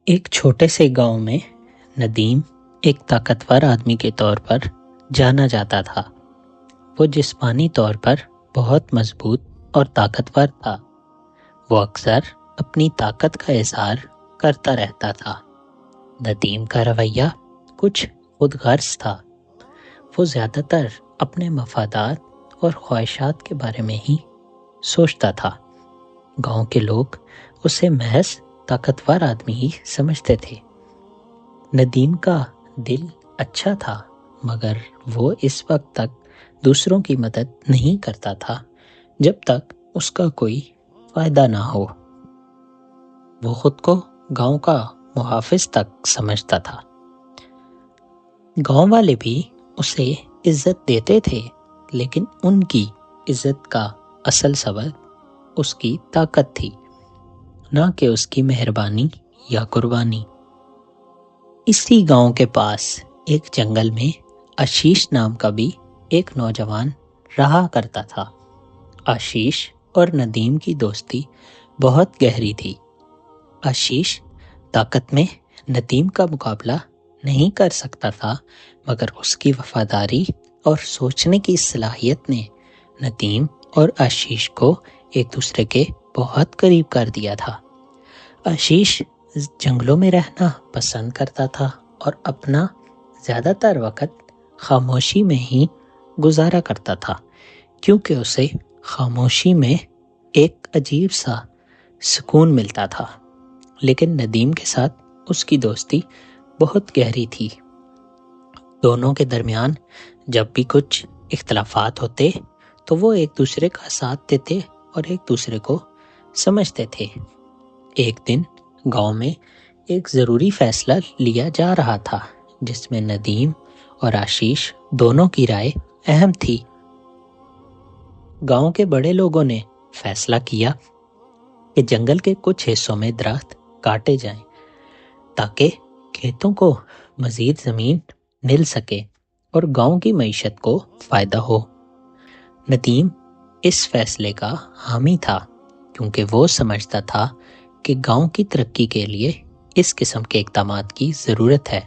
ایک چھوٹے سے گاؤں میں ندیم ایک طاقتور آدمی کے طور پر جانا جاتا تھا۔ وہ جسمانی طور پر بہت مضبوط اور طاقتور تھا۔ وہ اکثر اپنی طاقت کا اظہار کرتا رہتا تھا۔ ندیم کا رویہ کچھ خود غرض تھا۔ وہ زیادہ تر اپنے مفادات اور خواہشات کے بارے میں ہی سوچتا تھا۔ گاؤں کے لوگ اسے محض طاقتور آدمی ہی سمجھتے تھے۔ ندیم کا دل اچھا تھا، مگر وہ اس وقت تک دوسروں کی مدد نہیں کرتا تھا جب تک اس کا کوئی فائدہ نہ ہو۔ وہ خود کو گاؤں کا محافظ تک سمجھتا تھا۔ گاؤں والے بھی اسے عزت دیتے تھے، لیکن ان کی عزت کا اصل سبب اس کی طاقت تھی، نہ کہ اس کی مہربانی یا قربانی۔ اسی گاؤں کے پاس ایک جنگل میں آشیش نام کا بھی ایک نوجوان رہا کرتا تھا۔ آشیش اور ندیم کی دوستی بہت گہری تھی۔ آشیش طاقت میں ندیم کا مقابلہ نہیں کر سکتا تھا، مگر اس کی وفاداری اور سوچنے کی صلاحیت نے ندیم اور آشیش کو ایک دوسرے کے بہت قریب کر دیا تھا۔ آشیش جنگلوں میں رہنا پسند کرتا تھا اور اپنا زیادہ تر وقت خاموشی میں ہی گزارا کرتا تھا، کیونکہ اسے خاموشی میں ایک عجیب سا سکون ملتا تھا۔ لیکن ندیم کے ساتھ اس کی دوستی بہت گہری تھی۔ دونوں کے درمیان جب بھی کچھ اختلافات ہوتے تو وہ ایک دوسرے کا ساتھ دیتے اور ایک دوسرے کو سمجھتے تھے۔ ایک دن گاؤں میں ایک ضروری فیصلہ لیا جا رہا تھا، جس میں ندیم اور آشیش دونوں کی رائے اہم تھی۔ گاؤں کے بڑے لوگوں نے فیصلہ کیا کہ جنگل کے کچھ حصوں میں درخت کاٹے جائیں تاکہ کھیتوں کو مزید زمین مل سکے اور گاؤں کی معیشت کو فائدہ ہو۔ ندیم اس فیصلے کا حامی تھا، کیونکہ وہ سمجھتا تھا کہ گاؤں کی ترقی کے لیے اس قسم کے اقدامات کی ضرورت ہے۔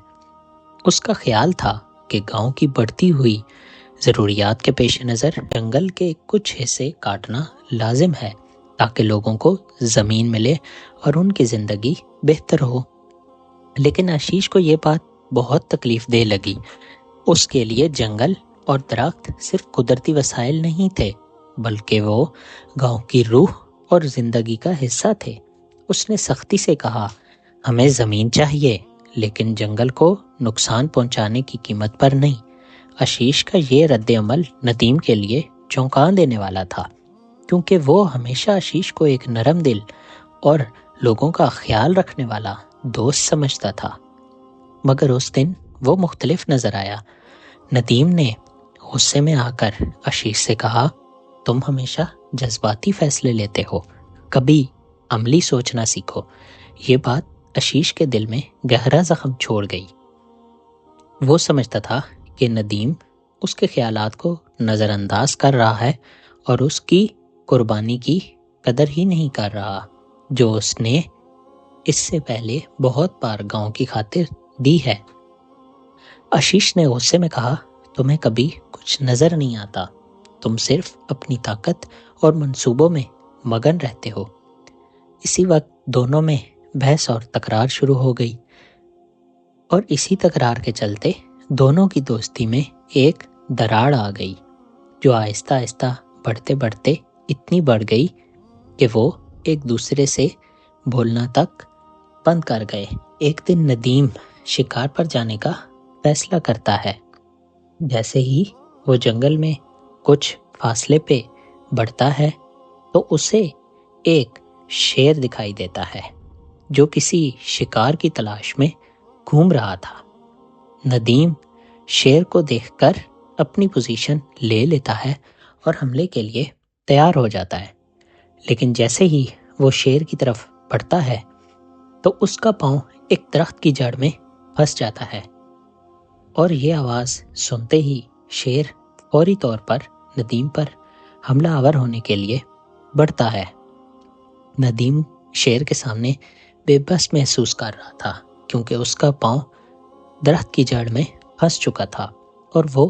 اس کا خیال تھا کہ گاؤں کی بڑھتی ہوئی ضروریات کے پیش نظر جنگل کے کچھ حصے کاٹنا لازم ہے تاکہ لوگوں کو زمین ملے اور ان کی زندگی بہتر ہو۔ لیکن آشیش کو یہ بات بہت تکلیف دہ لگی۔ اس کے لیے جنگل اور درخت صرف قدرتی وسائل نہیں تھے، بلکہ وہ گاؤں کی روح اور زندگی کا حصہ تھے۔ اس نے سختی سے کہا، ہمیں زمین چاہیے، لیکن جنگل کو نقصان پہنچانے کی قیمت پر نہیں۔ آشیش کا یہ رد عمل ندیم کے لیے چونکا دینے والا تھا، کیونکہ وہ ہمیشہ آشیش کو ایک نرم دل اور لوگوں کا خیال رکھنے والا دوست سمجھتا تھا۔ مگر اس دن وہ مختلف نظر آیا۔ ندیم نے غصے میں آ کر آشیش سے کہا، تم ہمیشہ جذباتی فیصلے لیتے ہو، کبھی عملی سوچنا سیکھو۔ یہ بات آشیش کے دل میں گہرا زخم چھوڑ گئی۔ وہ سمجھتا تھا کہ ندیم اس کے خیالات کو نظر انداز کر رہا ہے اور اس کی قربانی کی قدر ہی نہیں کر رہا، جو اس نے اس سے پہلے بہت بار گاؤں کی خاطر دی ہے۔ آشیش نے غصے میں کہا، تمہیں کبھی کچھ نظر نہیں آتا، تم صرف اپنی طاقت اور منصوبوں میں مگن رہتے ہو۔ اسی وقت دونوں میں بحث اور تکرار شروع ہو گئی، اور اسی تکرار کے چلتے دونوں کی دوستی میں ایک دراڑ آ گئی، جو آہستہ آہستہ بڑھتے بڑھتے اتنی بڑھ گئی کہ وہ ایک دوسرے سے بولنا تک بند کر گئے۔ ایک دن ندیم شکار پر جانے کا فیصلہ کرتا ہے۔ جیسے ہی وہ جنگل میں کچھ فاصلے پہ بڑھتا ہے تو اسے ایک شیر دکھائی دیتا ہے، جو کسی شکار کی تلاش میں گھوم رہا تھا۔ ندیم شیر کو دیکھ کر اپنی پوزیشن لے لیتا ہے اور حملے کے لیے تیار ہو جاتا ہے، لیکن جیسے ہی وہ شیر کی طرف بڑھتا ہے تو اس کا پاؤں ایک درخت کی جڑ میں پھنس جاتا ہے، اور یہ آواز سنتے ہی شیر فوری طور پر ندیم پر حملہ آور ہونے کے لیے بڑھتا ہے۔ ندیم شیر کے سامنے بے بس محسوس کر رہا تھا، کیونکہ اس کا پاؤں درخت کی جڑ میں پھنس چکا تھا اور وہ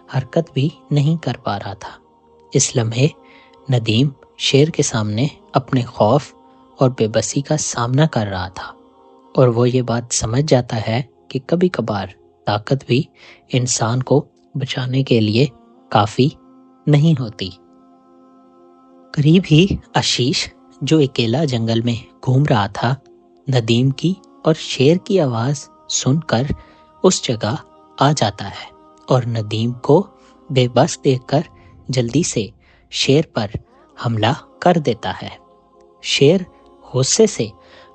حرکت بھی نہیں کر پا رہا تھا۔ اس لمحے ندیم شیر کے سامنے اپنے خوف اور بے بسی کا سامنا کر رہا تھا، اور وہ یہ بات سمجھ جاتا ہے کہ کبھی کبھار طاقت بھی انسان کو بچانے کے لیے کافی نہیں ہوتی۔ قریب ہی آشیش، جو اکیلا جنگل میں گھوم رہا تھا، ندیم کی اور شیر کی آواز سن کر اس جگہ آ جاتا ہے اور ندیم کو بے بس دیکھ کر جلدی سے شیر پر حملہ کر دیتا ہے۔ شیر غصے سے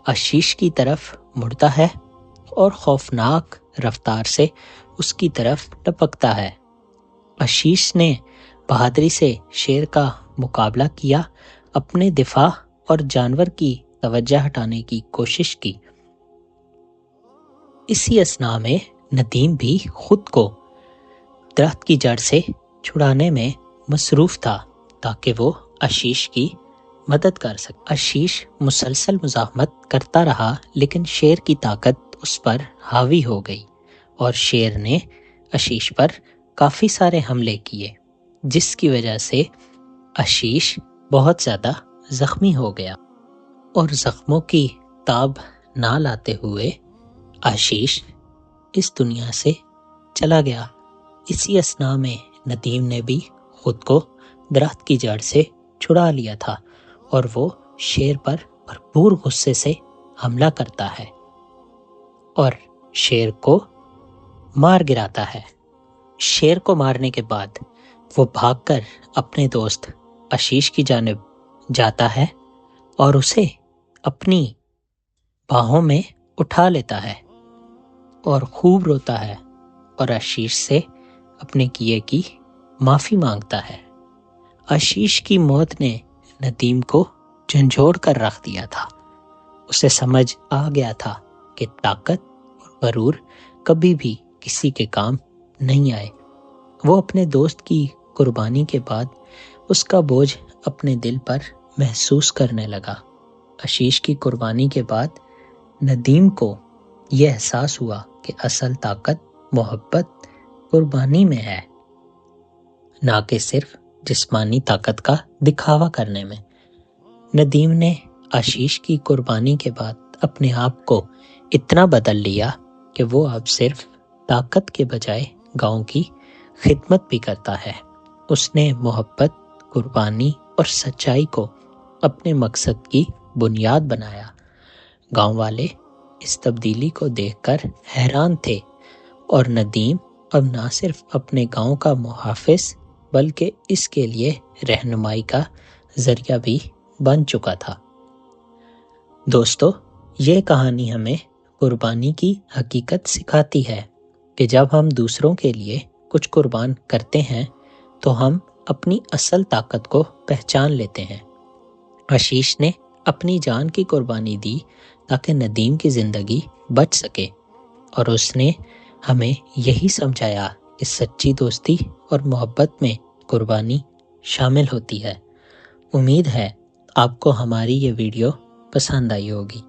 آشیش کی طرف مڑتا ہے اور خوفناک رفتار سے اس کی طرف ٹپکتا ہے۔ آشیش نے بہادری سے شیر کا مقابلہ کیا، اپنے دفاع اور جانور کی توجہ ہٹانے کی کوشش کی۔ اسی اثناء میں ندیم بھی خود کو درخت کی جڑ سے چھڑانے میں مصروف تھا تاکہ وہ آشیش کی مدد کر سکے۔ آشیش مسلسل مزاحمت کرتا رہا، لیکن شیر کی طاقت اس پر حاوی ہو گئی اور شیر نے آشیش پر کافی سارے حملے کیے، جس کی وجہ سے آشیش بہت زیادہ زخمی ہو گیا اور زخموں کی تاب نہ لاتے ہوئے آشیش اس دنیا سے چلا گیا۔ اسی اثناء میں ندیم نے بھی خود کو درخت کی جڑ سے چھڑا لیا تھا اور وہ شیر پر بھرپور غصے سے حملہ کرتا ہے اور شیر کو مار گراتا ہے۔ شیر کو مارنے کے بعد وہ بھاگ کر اپنے دوست آشیش کی جانب جاتا ہے اور اسے اپنی باہوں میں اٹھا لیتا ہے اور خوب روتا ہے اور آشیش سے اپنے کیے کی معافی مانگتا ہے۔ آشیش کی موت نے ندیم کو جھنجھوڑ کر رکھ دیا تھا۔ اسے سمجھ آ گیا تھا کہ طاقت اور غرور کبھی بھی کسی کے کام نہیں آئے۔ وہ اپنے دوست کی قربانی کے بعد اس کا بوجھ اپنے دل پر محسوس کرنے لگا۔ آشیش کی قربانی کے بعد ندیم کو یہ احساس ہوا کہ اصل طاقت محبت قربانی میں ہے، نہ کہ صرف جسمانی طاقت کا دکھاوا کرنے میں۔ ندیم نے آشیش کی قربانی کے بعد اپنے آپ کو اتنا بدل لیا کہ وہ اب صرف طاقت کے بجائے گاؤں کی خدمت بھی کرتا ہے۔ اس نے محبت، قربانی اور سچائی کو اپنے مقصد کی بنیاد بنایا۔ گاؤں والے اس تبدیلی کو دیکھ کر حیران تھے اور ندیم اب نہ صرف اپنے گاؤں کا محافظ بلکہ اس کے لیے رہنمائی کا ذریعہ بھی بن چکا تھا۔ دوستو، یہ کہانی ہمیں قربانی کی حقیقت سکھاتی ہے کہ جب ہم دوسروں کے لیے کچھ قربان کرتے ہیں تو ہم اپنی اصل طاقت کو پہچان لیتے ہیں۔ آشیش نے اپنی جان کی قربانی دی تاکہ ندیم کی زندگی بچ سکے، اور اس نے ہمیں یہی سمجھایا کہ سچی دوستی اور محبت میں قربانی شامل ہوتی ہے۔ امید ہے آپ کو ہماری یہ ویڈیو پسند آئی ہوگی۔